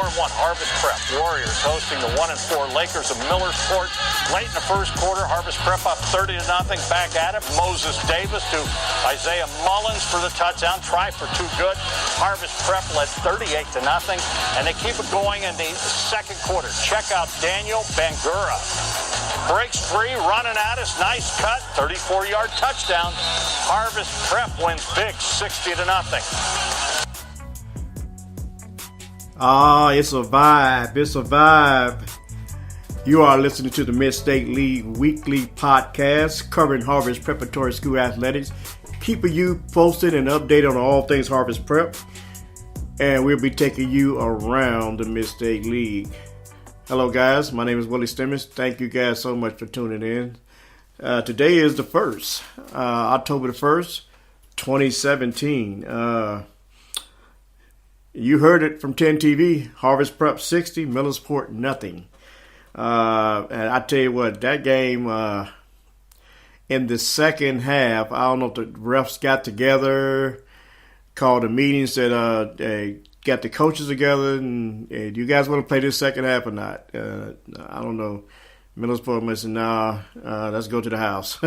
4-1 Harvest Prep. Warriors hosting the 1-4 Lakers of Millersport. Late in the first quarter, Harvest Prep up 30-0. Back at it. Moses Davis to Isaiah Mullins for the touchdown. Try for two good. Harvest Prep led 38-0, and they keep it going in the second quarter. Check out Daniel Bangura. Breaks free, running at us. Nice cut. 34-yard touchdown. Harvest Prep wins big, 60-0. It's a vibe. It's a vibe. You are listening to the Mid-State League Weekly Podcast covering Harvest Preparatory School Athletics, keeping you posted and updated on all things Harvest Prep. And we'll be taking you around the Mid-State League. Hello, guys. My name is Willie Stemmons. Thank you guys so much for tuning in. Today is the 1st, October the 1st, 2017. You heard it from 10 TV. Harvest Prep 60, Millersport nothing. And I tell you what, that game in the second half, I don't know if the refs got together, called a meeting, said they got the coaches together, and do you guys want to play this second half or not? I don't know. Millersport must say, nah, let's go to the house.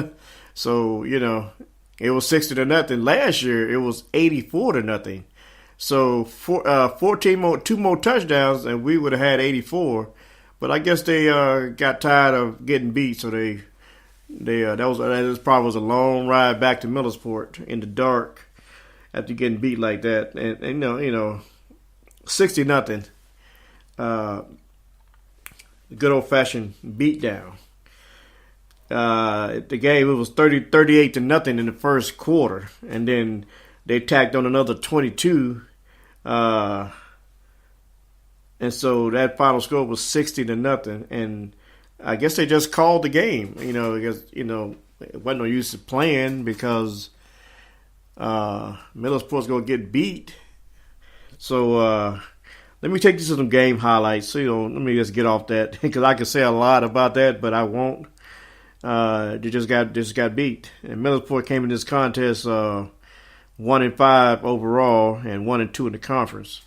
So, you know, it was 60-0. Last year, it was 84-0. So, two more touchdowns, and we would have had 84. But I guess they got tired of getting beat, so that probably was a long ride back to Millersport in the dark after getting beat like that. And you know, 60-0. Good old fashioned beatdown. The game, it was 38-0 in the first quarter, and then they tacked on another 22. And so that final score was 60-0, and I guess they just called the game, because, it wasn't no use of playing because Millersport's going to get beat. So let me take you to some game highlights. So, let me just get off that because I can say a lot about that, but I won't. They just got beat, and Millersport came in this contest 1-5 overall and 1-2 in the conference.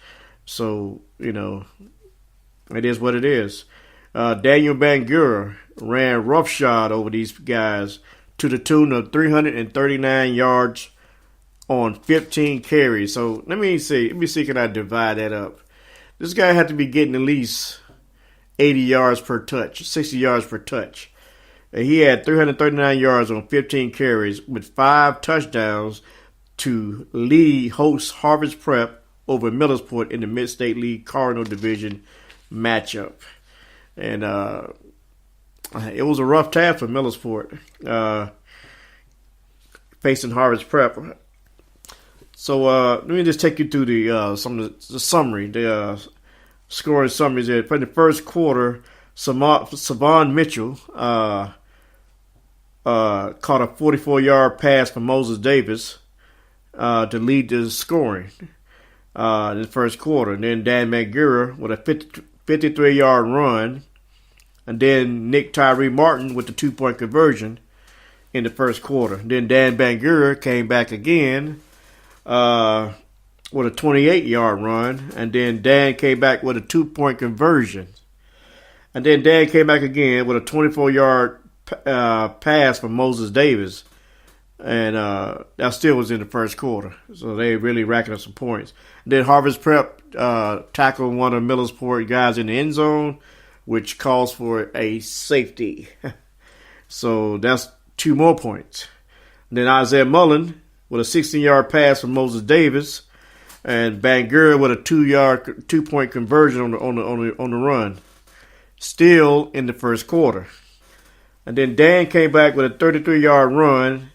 So, it is what it is. Daniel Bangura ran roughshod over these guys to the tune of 339 yards on 15 carries. So let me see, can I divide that up? This guy had to be getting at least 80 yards per touch, 60 yards per touch. He had 339 yards on 15 carries with 5 touchdowns to lead host Harvest Prep over Millersport in the Mid-State League Cardinal Division matchup. And it was a rough task for Millersport facing Harvest Prep. So let me just take you through the summary, the scoring summaries there. For the first quarter, Savon Mitchell caught a 44-yard pass from Moses Davis to lead the scoring in the first quarter. And then Dan Bangura with a 53-yard run. And then Nick Tyree Martin with the 2-point conversion in the first quarter. Then Dan Bangura came back again with a 28-yard run. And then Dan came back with a 2-point conversion. And then Dan came back again with a 24-yard pass from Moses Davis. And that still was in the first quarter. So they really racking up some points. Then Harvest Prep tackled one of Millersport guys in the end zone, which calls for a safety. So that's 2 more points. Then Isaiah Mullen with a 16-yard pass from Moses Davis. And Bangura with a 2-point conversion on the run. Still in the first quarter. And then Dan came back with a 33-yard run.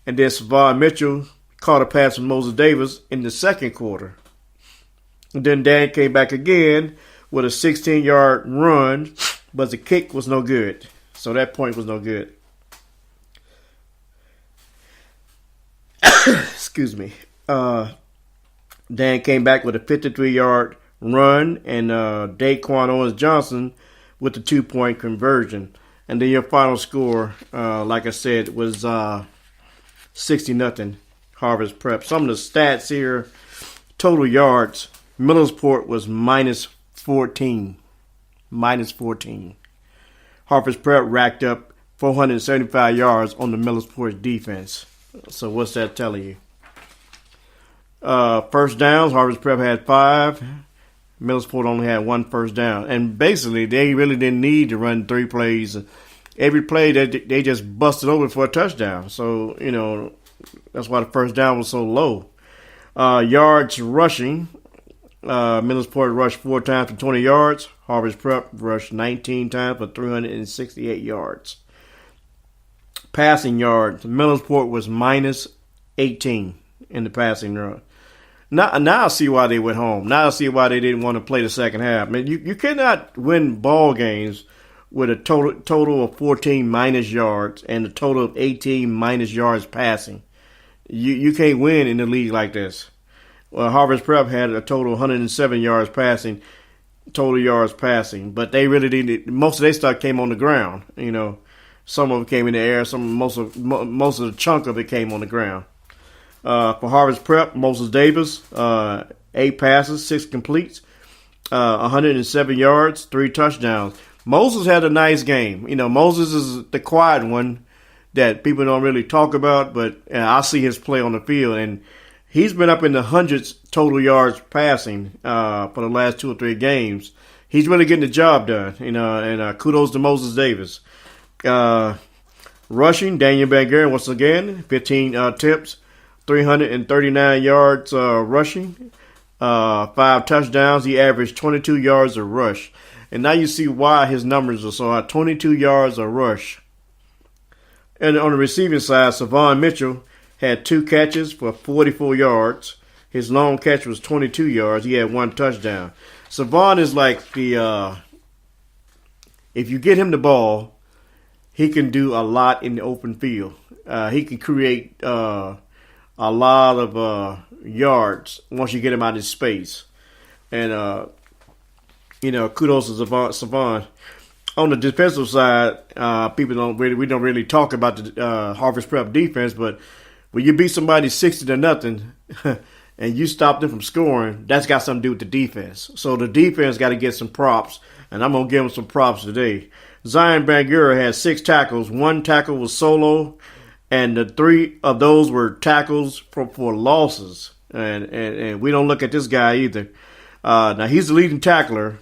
And then Savon Mitchell caught a pass from Moses Davis in the second quarter. And then Dan came back again with a 16-yard run, but the kick was no good. So that point was no good. Excuse me. Dan came back with a 53-yard run, and Daquan Owens-Johnson with the 2-point conversion. And then your final score, like I said, was 60-0 Harvest Prep. Some of the stats here, total yards, Millersport was minus 14. Minus 14. Harper's Prep racked up 475 yards on the Millersport defense. So what's that telling you? First downs, Harper's Prep had 5. Millersport only had 1 first down. And basically, they really didn't need to run 3 plays. Every play, they just busted over for a touchdown. So, that's why the first down was so low. Yards rushing, Millersport rushed 4 times for 20 yards. Harper's Prep rushed 19 times for 368 yards. Passing yards, Millersport was minus 18 in the passing run. Now I see why they went home. Now I see why they didn't want to play the second half. I mean, you cannot win ball games with a total of 14 minus yards and a total of 18 minus yards passing. You can't win in the league like this. Well, Harvard's Prep had a total of 107 yards passing, total yards passing, but they really didn't. Most of their stuff came on the ground. Some of it came in the air. Most of the chunk of it came on the ground. For Harvard's Prep, Moses Davis, 8 passes, 6 completes, 107 yards, 3 touchdowns. Moses had a nice game. Moses is the quiet one that people don't really talk about, but I see his play on the field, and he's been up in the hundreds total yards passing for the last 2 or 3 games. He's really getting the job done, and kudos to Moses Davis. Rushing, Daniel Van Garen once again, 15 attempts, 339 yards rushing, 5 touchdowns. He averaged 22 yards a rush. And now you see why his numbers are so high, 22 yards a rush. And on the receiving side, Savon Mitchell had 2 catches for 44 yards. His long catch was 22 yards. He had 1 touchdown. Savon is like if you get him the ball, he can do a lot in the open field. He can create a lot of yards once you get him out of space. And, kudos to Savon. On the defensive side, we don't really talk about the Harvard's Prep defense, but when you beat somebody 60-0 and you stop them from scoring, that's got something to do with the defense. So the defense got to get some props, and I'm going to give them some props today. Zion Bangura had 6 tackles. 1 tackle was solo, and the 3 of those were tackles for losses. And we don't look at this guy either. Now, he's the leading tackler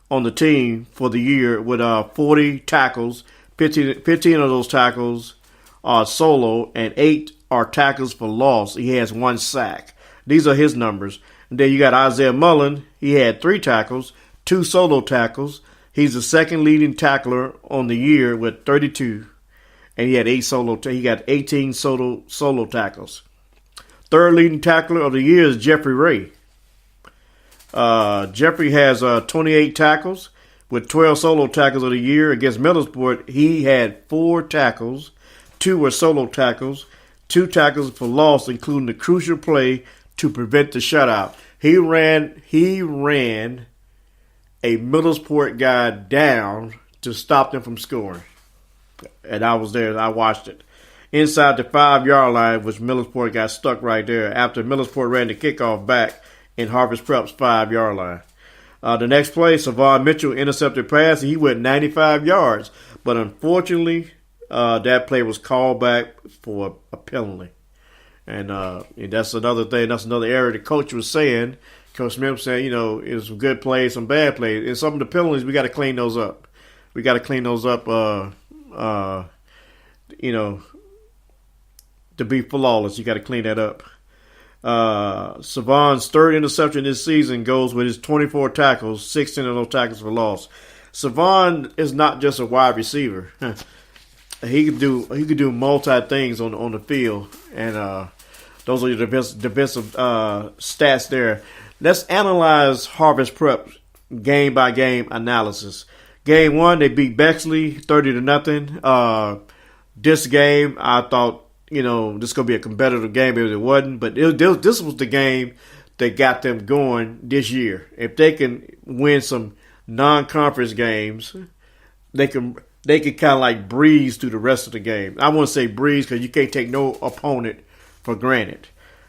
on the team for the year with 40 tackles. 15 of those tackles are solo, and 8 are tackles for loss. He has 1 sack. These are his numbers. And then you got Isaiah Mullen. He had 3 tackles, 2 solo tackles. He's the second leading tackler on the year with 32, and he had 8 solo. He got 18 solo tackles. Third leading tackler of the year is Jeffrey Ray. Jeffrey has 28 tackles with 12 solo tackles of the year. Against Millersport, he had 4 tackles. 2 were solo tackles, 2 tackles for loss, including the crucial play to prevent the shutout. He ran a Millersport guy down to stop them from scoring. And I was there. I watched it. Inside the 5-yard line, which Millersport got stuck right there after Millersport ran the kickoff back in Harvest Prep's 5-yard line. The next play, Savon Mitchell intercepted pass, and he went 95 yards. But unfortunately, that play was called back for a penalty. And that's another thing. That's another area the coach was saying. Coach Smith was saying, it was some good plays, some bad plays. And some of the penalties, we got to clean those up. We got to clean those up, to be flawless. You got to clean that up. Savon's 3rd interception this season goes with his 24 tackles, 16 of those tackles for loss. Savon is not just a wide receiver. He could do multi things on the field, and those are your defensive stats there. Let's analyze Harvest Prep game by game analysis. Game 1, they beat Bexley 30-0. This game, I thought, this is going to be a competitive game, if it wasn't. But this was the game that got them going this year. If they can win some non-conference games, they can kind of like breeze through the rest of the game. I want to say breeze because you can't take no opponent for granted.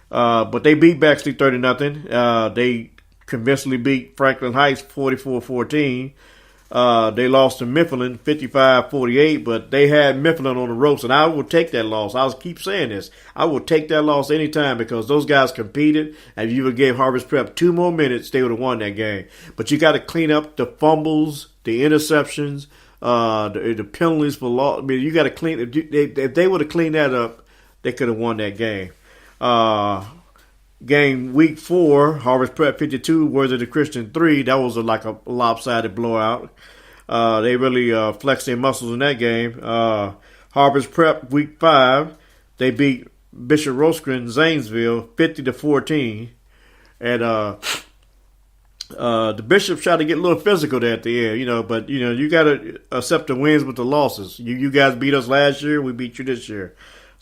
But they beat Bexley 30-0. They convincingly beat Franklin Heights 44-14. They lost to Mifflin 55-48, but they had Mifflin on the ropes, and I will take that loss. I'll keep saying this. I will take that loss anytime because those guys competed, and if you would give Harvest Prep 2 more minutes, they would have won that game. But you got to clean up the fumbles, the interceptions, the penalties for loss. I mean, you got to clean. If they would have cleaned that up, they could have won that game. Game week 4, Harvest Prep 52, Worthington Christian 3. That was like a lopsided blowout. They really flexed their muscles in that game. Harvest Prep week 5, they beat Bishop Rosecrans Zanesville 50-14, and the Bishops tried to get a little physical there at the end, but you got to accept the wins with the losses. You guys beat us last year, we beat you this year.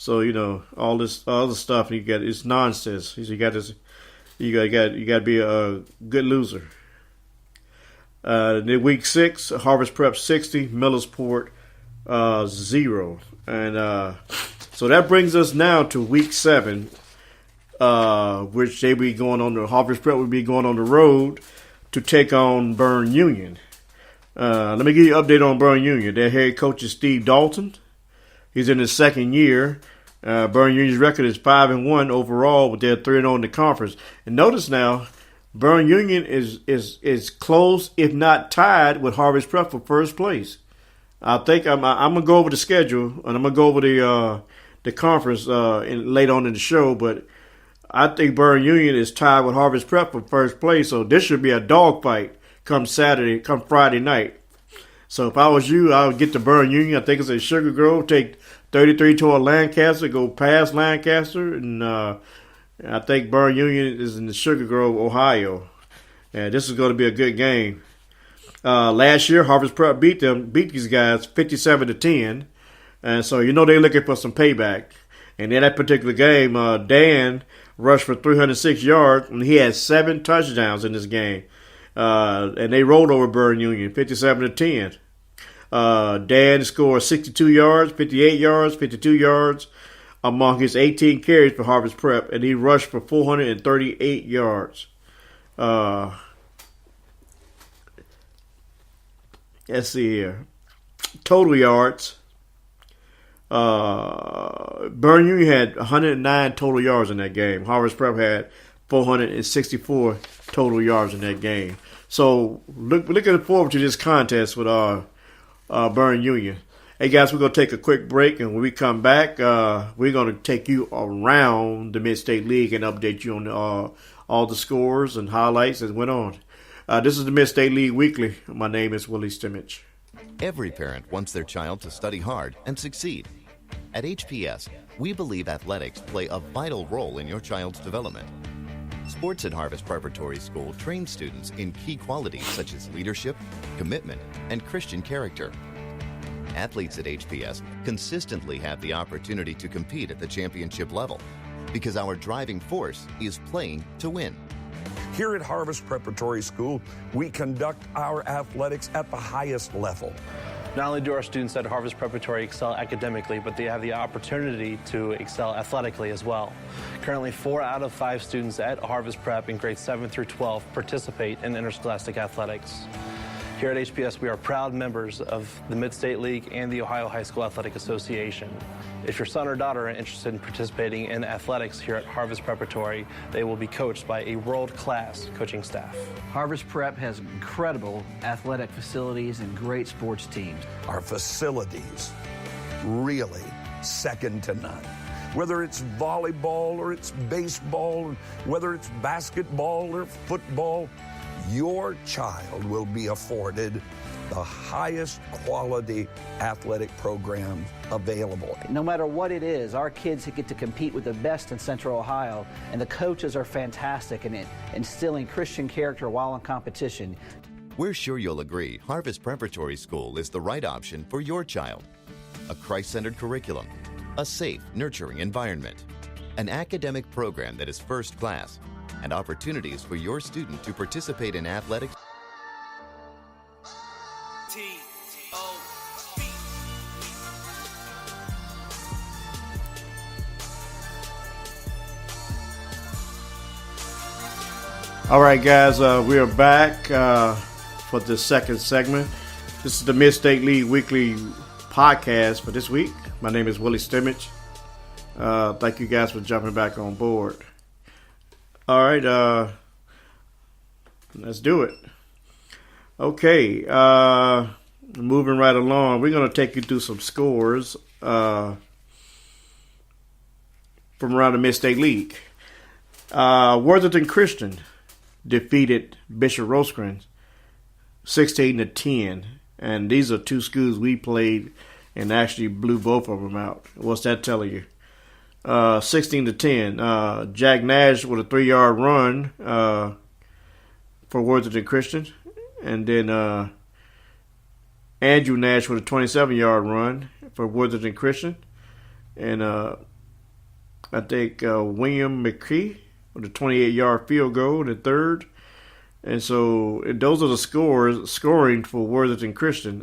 So all this other stuff it's nonsense. You got to be a good loser. Then week 6, Harvest Prep 60, Millersport 0, and so that brings us now to week 7, which they be going on the Harvest Prep would be going on the road to take on Berne Union. Let me give you an update on Berne Union. Their head coach is Steve Dalton. He's in his 2nd year. Berne Union's record is 5-1 overall, but they're 3-0 in the conference. And notice now, Berne Union is close, if not tied, with Harvest Prep for first place. I think I'm gonna go over the schedule and I'm gonna go over the conference late on in the show, but I think Berne Union is tied with Harvest Prep for first place. So this should be a dogfight come Friday night. So if I was you, I would get to Berne Union. I think it's at Sugar Grove. Take 33 toward Lancaster, go past Lancaster, and I think Berne Union is in the Sugar Grove, Ohio. And this is going to be a good game. Last year, Harvest Prep beat these guys 57-10, and so they're looking for some payback. And in that particular game, Dan rushed for 306 yards, and he had 7 touchdowns in this game. And they rolled over Berne Union 57-10. Dan scored 62 yards, 58 yards, 52 yards among his 18 carries for Harvest Prep, and he rushed for 438 yards. Let's see here. Total yards. Berne Union had 109 total yards in that game. Harvest Prep had 464 total yards in that game. So looking forward to this contest with Berne Union. Hey guys, we're going to take a quick break, and when we come back, we're going to take you around the Mid-State League and update you on all the scores and highlights that went on. This is the Mid-State League Weekly. My name is Willie Stimmich. Every parent wants their child to study hard and succeed. At HPS, we believe athletics play a vital role in your child's development. Sports at Harvest Preparatory School train students in key qualities such as leadership, commitment, and Christian character. Athletes at HPS consistently have the opportunity to compete at the championship level because our driving force is playing to win. Here at Harvest Preparatory School, we conduct our athletics at the highest level. Not only do our students at Harvest Preparatory excel academically, but they have the opportunity to excel athletically as well. Currently, 4 out of 5 students at Harvest Prep in grades 7 through 12 participate in interscholastic athletics. Here at HPS, we are proud members of the Mid-State League and the Ohio High School Athletic Association. If your son or daughter are interested in participating in athletics here at Harvest Preparatory, they will be coached by a world-class coaching staff. Harvest Prep has incredible athletic facilities and great sports teams. Our facilities, really second to none. Whether it's volleyball or it's baseball, whether it's basketball or football, your child will be afforded the highest quality athletic program available. No matter what it is, our kids get to compete with the best in Central Ohio, and the coaches are fantastic in instilling Christian character while in competition. We're sure you'll agree Harvest Preparatory School is the right option for your child. A Christ-centered curriculum, a safe, nurturing environment, an academic program that is first class, and opportunities for your student to participate in athletics. All right, guys, we are back for the second segment. This is the Mid-State League Weekly podcast for this week. My name is Willie Stimmich. Thank you guys for jumping back on board. All right, let's do it. Okay, moving right along, we're going to take you through some scores from around the Mid-State League. Worthington Christian defeated Bishop Rosecrans 16-10, and these are two schools we played and actually blew both of them out. What's that telling you? 16-10. Jack Nash with a 3-yard run for Worthington Christian, and then Andrew Nash with a 27-yard run for Worthington Christian, and I think William McKee with a 28-yard field goal in the third. And so those are the scoring for Worthington Christian.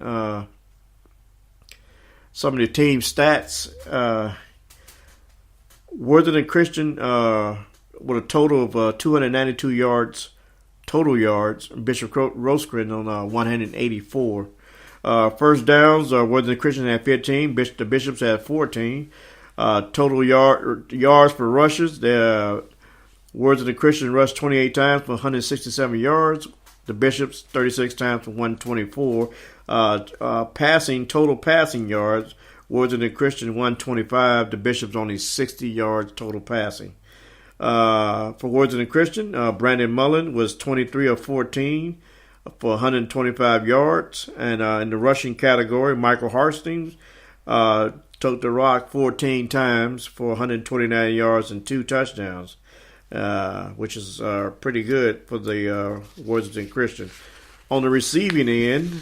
Some of the team stats. Worthington Christian with a total of 292 yards, total yards. Bishop Rosecrans on 184. First downs, Worthington Christian had 15. The Bishops had 14. Total yards for rushes. Worthington Christian rushed 28 times for 167 yards. The Bishops 36 times for 124. Total passing yards. Worthington Christian 125. The Bishops only 60 yards total passing. For Worthington Christian, Brandon Mullen was 23 of 14 for 125 yards. And in the rushing category, Michael Harstings took the rock 14 times for 129 yards and 2 touchdowns. Which is pretty good for the Worthington Christian. On the receiving end,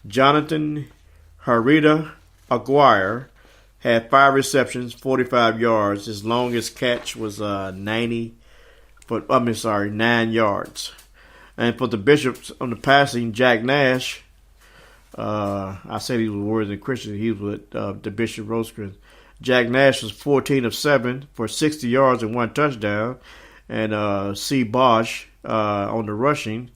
Jonathan Harita Aguirre had 5 receptions, 45 yards. His longest catch was 9 yards. And for the Bishops on the passing, Jack Nash, I said he was Worthington Christian. He was with the Bishop Rosecrans. Jack Nash was 14 of 7 for 60 yards and 1 touchdown. And C. Bosch on the rushing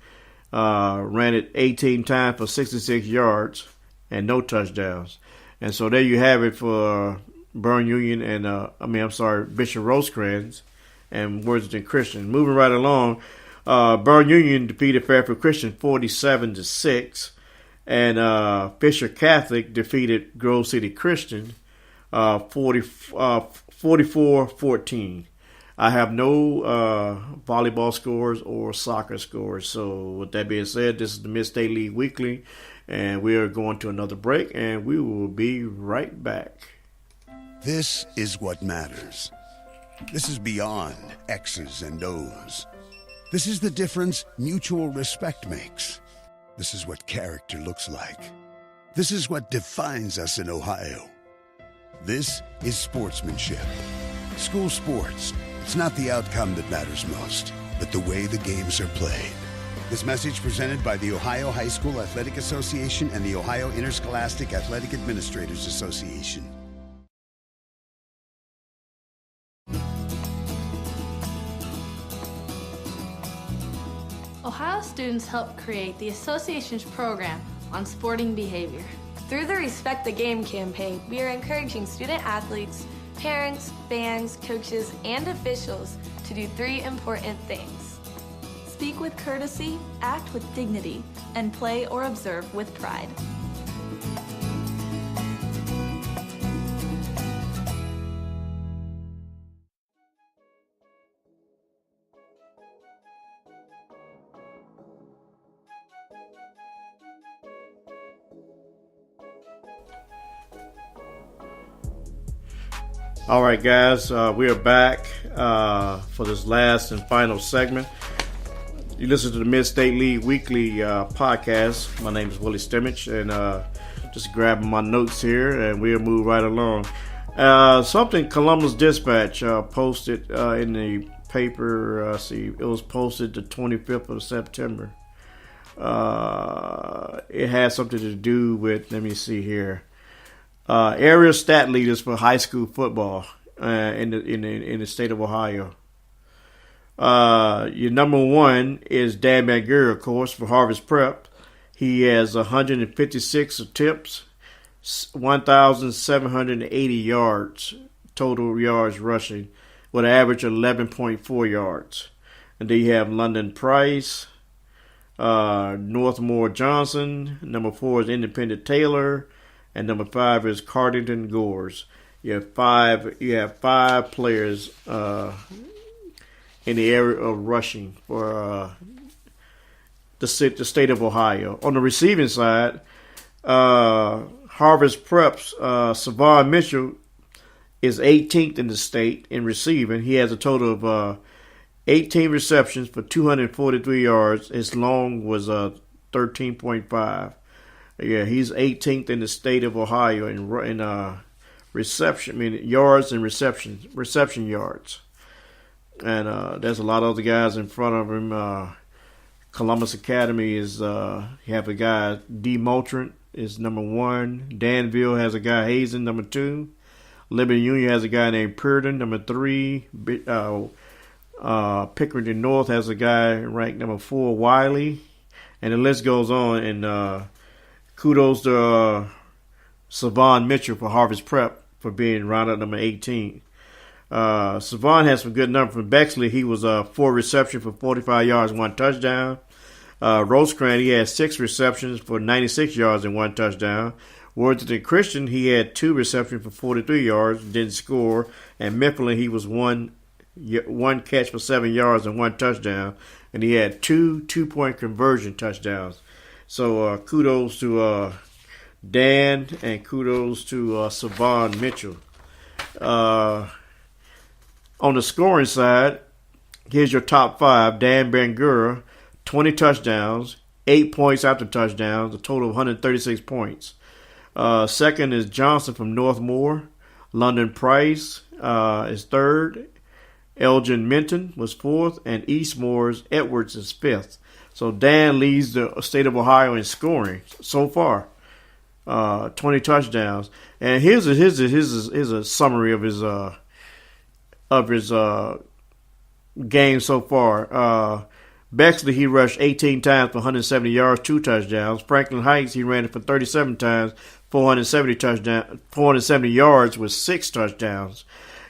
ran it 18 times for 66 yards and no touchdowns. And so there you have it for Bishop Rosecrans and Worthington Christian. Moving right along, Burn Union defeated Fairfield Christian 47-6. And Fisher Catholic defeated Grove City Christian 44-14. I have no volleyball scores or soccer scores. So with that being said, this is the Mid-State League Weekly, and we are going to another break, and we will be right back. This is what matters. This is beyond X's and O's. This is the difference mutual respect makes. This is what character looks like. This is what defines us in Ohio. This is sportsmanship. School sports. It's not the outcome that matters most, but the way the games are played. This message presented by the Ohio High School Athletic Association and the Ohio Interscholastic Athletic Administrators Association. Ohio students help create the association's program on sporting behavior. Through the Respect the Game campaign, we are encouraging student athletes, parents, fans, coaches, and officials to do 3 important things. Speak with courtesy, act with dignity, and play or observe with pride. All right, guys, we are back for this last and final segment. You listen to the Mid-State League Weekly podcast. My name is Willie Stimmich, and just grabbing my notes here, and we'll move right along. Something Columbus Dispatch posted in the paper. It was posted the 25th of September. It has something to do with, let me see here. Area stat leaders for high school football in the state of Ohio. Your number one is Dan Bangura, of course, for Harvest Prep. He has 156 attempts, 1,780 yards, total yards rushing, with an average of 11.4 yards. And then you have London Price, Northmore Johnson. Number 4 is Independent Taylor, and number 5 is Cardington Gores. You have five players in the area of rushing for the state of Ohio. On the receiving side, Harvest Prep's Savon Mitchell is 18th in the state in receiving. He has a total of 18 receptions for 243 yards. His long was 13.5. Yeah, he's 18th in the state of Ohio in reception, yards and reception yards. And there's a lot of other guys in front of him. Columbus Academy is you have a guy D. Moultrie is number 1. Danville has a guy Hazen, number 2. Liberty Union has a guy named Puritan, number 3. Pickerington North has a guy ranked number 4, Wiley, and the list goes on. And kudos to Savon Mitchell for Harvest Prep for being rounded number 18. Savon has some good numbers from Bexley. He was 4 receptions for 45 yards, 1 touchdown. Rosecrans, he had 6 receptions for 96 yards and 1 touchdown. Worthington Christian, he had 2 receptions for 43 yards, didn't score. And Mifflin, he was one catch for 7 yards and 1 touchdown, and he had 2 2-point conversion touchdowns. So kudos to Dan, and kudos to Savon Mitchell. On the scoring side, here's your top 5. Dan Bangura, 20 touchdowns, 8 points after touchdowns, a total of 136 points. Second is Johnson from Northmore. London Price is third. Elgin Minton was 4th, and Eastmore's Edwards is 5th. So Dan leads the state of Ohio in scoring so far, 20 touchdowns. And here's a summary of his game so far. Bexley, he rushed 18 times for 170 yards, 2 touchdowns. Franklin Heights, he ran it for 37 times, 470 yards with 6 touchdowns.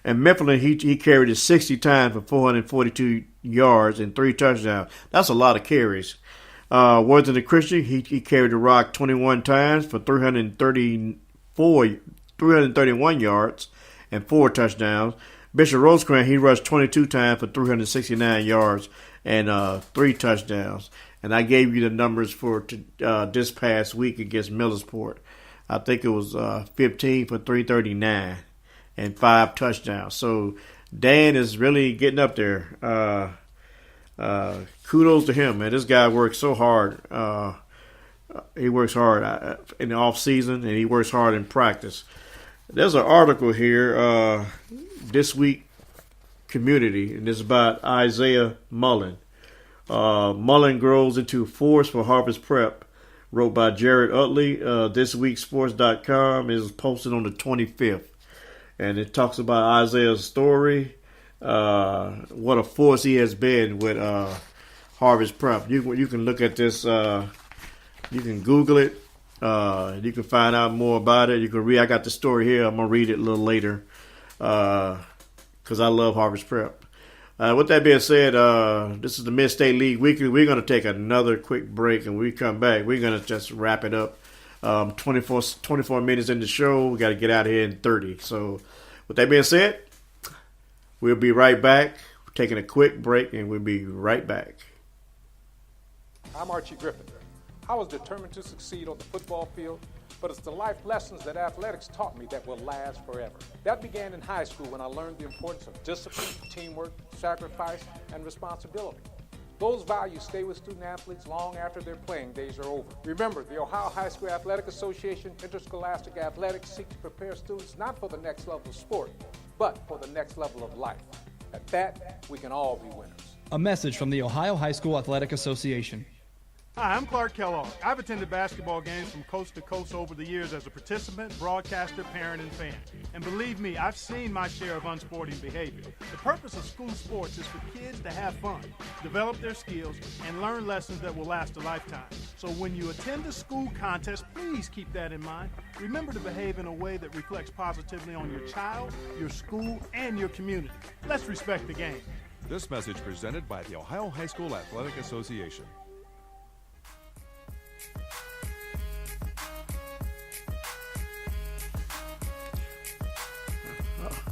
And Mifflin, he carried it 60 times for 442 yards and 3 touchdowns. That's a lot of carries. Worthington Christian, he carried the rock 21 times for 331 yards and 4 touchdowns. Bishop Rosecrans, he rushed 22 times for 369 yards and 3 touchdowns. And I gave you the numbers for this past week against Millersport. I think it was 15 for 339 and 5 touchdowns. So Dan is really getting up there. Kudos to him, man. This guy works so hard. He works hard in the off season, and he works hard in practice. There's an article here, This Week Community, and it's about Isaiah Mullen. Mullen grows into force for Harvest Prep. Wrote by Jared Utley. ThisWeekSports.com is posted on the 25th. And it talks about Isaiah's story, what a force he has been with Harvest Prep. You can look at this. You can Google it. You can find out more about it. You can read. I got the story here. I'm gonna read it a little later because I love Harvest Prep. With that being said, this is the Mid-State League Weekly. We're gonna take another quick break, and when we come back, we're gonna just wrap it up. 24 minutes in the show. We got to get out of here in 30. So, with that being said, we'll be right back. We're taking a quick break, and we'll be right back. I'm Archie Griffin. I was determined to succeed on the football field, but it's the life lessons that athletics taught me that will last forever. That began in high school when I learned the importance of discipline, teamwork, sacrifice, and responsibility. Those values stay with student athletes long after their playing days are over. Remember, the Ohio High School Athletic Association Interscholastic Athletics seek to prepare students not for the next level of sport, but for the next level of life. At that, we can all be winners. A message from the Ohio High School Athletic Association. Hi, I'm Clark Kellogg. I've attended basketball games from coast to coast over the years as a participant, broadcaster, parent, and fan. And believe me, I've seen my share of unsporting behavior. The purpose of school sports is for kids to have fun, develop their skills, and learn lessons that will last a lifetime. So when you attend a school contest, please keep that in mind. Remember to behave in a way that reflects positively on your child, your school, and your community. Let's respect the game. This message presented by the Ohio High School Athletic Association.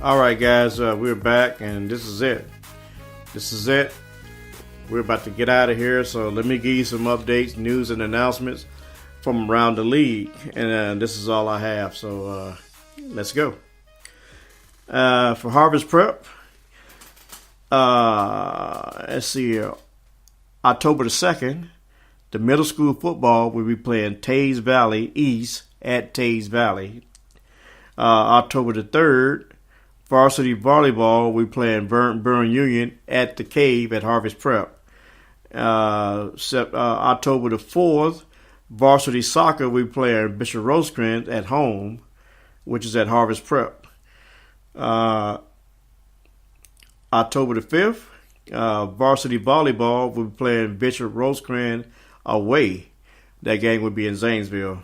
All right, guys, we're back, and this is it. We're about to get out of here, so let me give you some updates, news, and announcements from around the league. And this is all I have, so let's go. For Harvest Prep, let's see here. October the 2nd, the middle school football will be playing Tays Valley East at Tays Valley. October the 3rd, varsity volleyball, we playing Burn Union at the Cave at Harvest Prep. October the 4th, varsity soccer, we playing Bishop Rosecrans at home, which is at Harvest Prep. October the 5th, varsity volleyball, we'll be playing Bishop Rosecrans away. That game would be in Zanesville.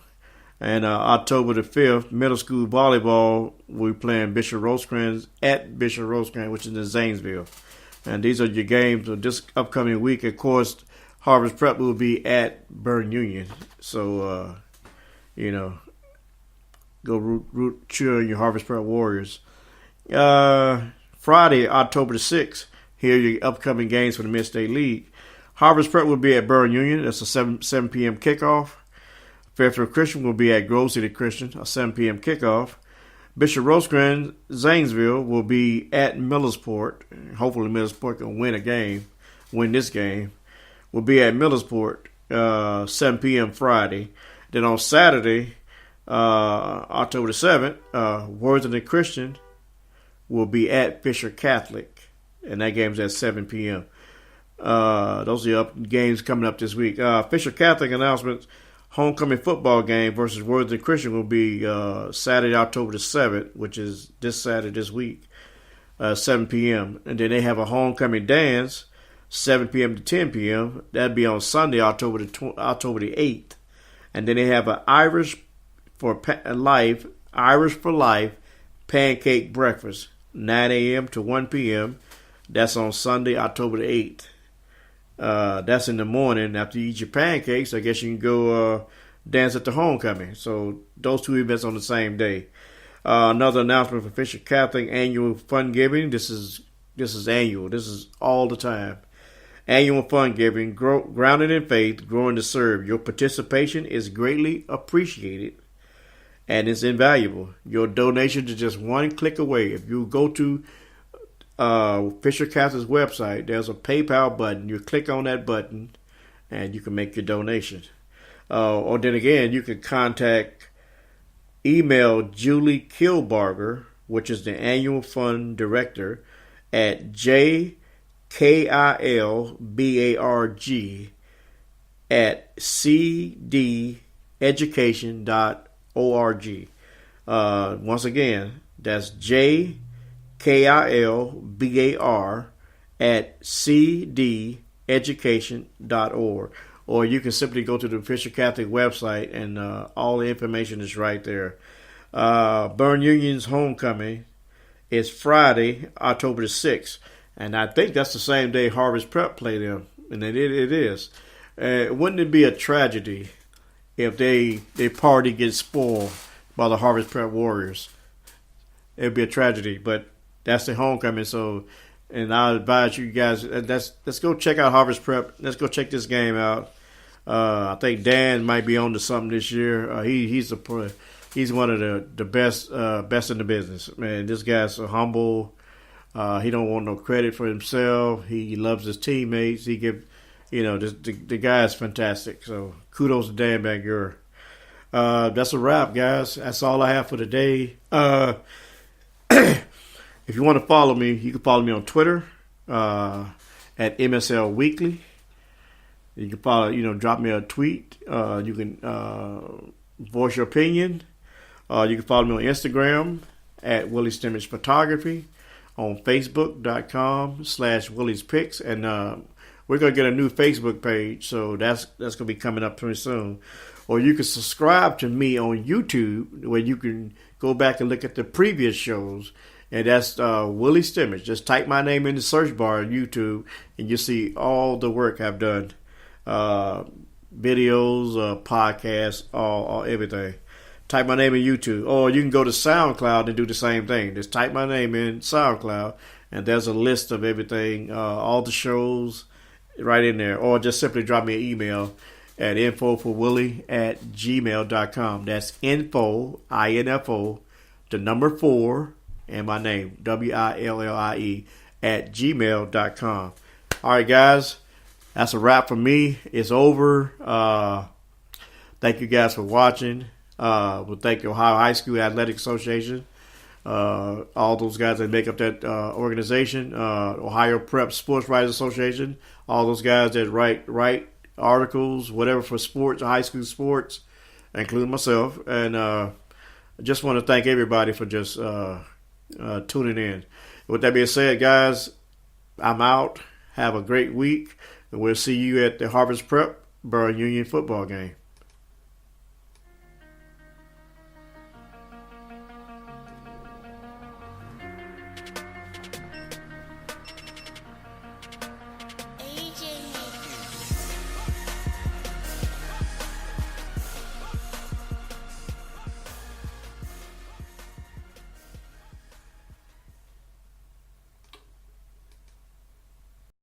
And October the 5th, middle school volleyball, we're playing Bishop Rosecrans at Bishop Rosecrans, which is in Zanesville. And these are your games of this upcoming week. Of course, Harvest Prep will be at Burn Union. So, go root cheer on your Harvest Prep Warriors. Friday, October the 6th, here are your upcoming games for the Mid-State League. Harvest Prep will be at Burn Union. That's a 7 p.m. kickoff. Fairfield Christian will be at Grove City Christian, a 7 p.m. kickoff. Bishop Rosecrans, Zanesville, will be at Millersport. Hopefully Millersport can win this game. Will be at Millersport, 7 p.m. Friday. Then on Saturday, October the 7th, Worthington Christian will be at Fisher Catholic, and that game's at 7 p.m. Those are the games coming up this week. Fisher Catholic announcements. Homecoming football game versus Worthington Christian will be Saturday, October the 7th, which is this Saturday this week, 7 p.m. And then they have a homecoming dance, 7 p.m. to 10 p.m. That'll be on Sunday, October the 8th. And then they have an Irish for Life pancake breakfast, 9 a.m. to 1 p.m. That's on Sunday, October the 8th. That's in the morning. After you eat your pancakes, I guess you can go dance at the homecoming. So those two events on the same day. Another announcement for Fisher Catholic annual fund giving. This is annual. This is all the time. Annual fund giving, grounded in faith, growing to serve. Your participation is greatly appreciated and it's invaluable. Your donation is just one click away. If you go to Fisher Catholic's website, there's a PayPal button. You click on that button and you can make your donation. Or then again, you can email Julie Kilbarger, which is the annual fund director, at jkilbarg@cdeducation.org. Once again, that's jkilbar@cdeducation.org. Or you can simply go to the Fisher Catholic website and all the information is right there. Burn Union's homecoming is Friday, October the 6th. And I think that's the same day Harvest Prep play them. And it is. Wouldn't it be a tragedy if their party gets spoiled by the Harvest Prep Warriors? It would be a tragedy, but that's the homecoming. So, and I advise you guys, let's go check out Harvest Prep. Let's go check this game out. I think Dan might be on to something this year. He's one of the best in the business. Man, this guy's so humble. He don't want no credit for himself. He loves his teammates. He the guy is fantastic. So kudos to Dan Banger. That's a wrap, guys. That's all I have for today. If you want to follow me, you can follow me on Twitter at MSL Weekly. You can follow, drop me a tweet. You can voice your opinion. You can follow me on Instagram at Willie Stimmage Photography, on Facebook.com/Willie's Picks, and we're gonna get a new Facebook page, so that's gonna be coming up pretty soon. Or you can subscribe to me on YouTube, where you can go back and look at the previous shows, and that's Willie Stimmage. Just type my name in the search bar on YouTube, and you'll see all the work I've done, videos, podcasts, all everything. Type my name in YouTube. Or you can go to SoundCloud and do the same thing. Just type my name in SoundCloud, and there's a list of everything, all the shows right in there. Or just simply drop me an email at infoforwillie@gmail.com. That's info, INFO, the number 4, and my name, WILLIE, @gmail.com. All right, guys, that's a wrap for me. It's over. Thank you guys for watching. We'll thank the Ohio High School Athletic Association, all those guys that make up that organization, Ohio Prep Sports Writers Association, all those guys that write articles, whatever, for sports, high school sports, including myself. And I just want to thank everybody for just tuning in. With that being said, guys, I'm out. Have a great week, and we'll see you at the Harvest Prep Borough Union football game.